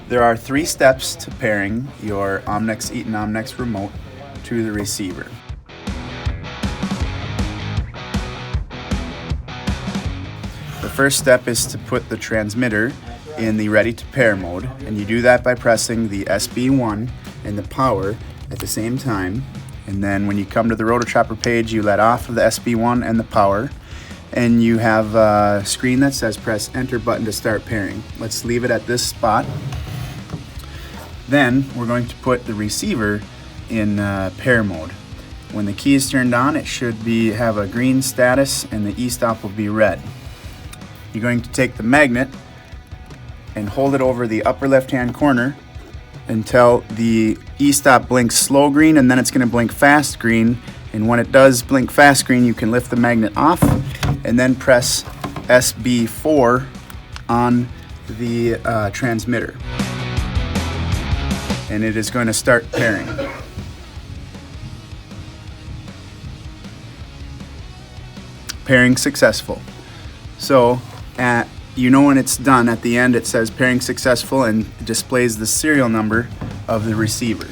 There are 3 steps to pairing your Eaton Omnex Remote to the receiver. The first step is to put the transmitter in the ready to pair mode, and you do that by pressing the SB1 and the power at the same time. And then when you come to the Rotochopper page, you let off of the SB1 and the power, and you have a screen that says press enter button to start pairing. Let's leave it at this spot. Then we're going to put the receiver in pair mode. When the key is turned on, it should have a green status and the e-stop will be red. You're going to take the magnet and hold it over the upper left hand corner until the e-stop blinks slow green, and then it's going to blink fast green. And when it does blink fast green, you can lift the magnet off and then press SB4 on the transmitter, and it is going to start pairing. Pairing successful. So when it's done, at the end it says pairing successful and displays the serial number of the receiver.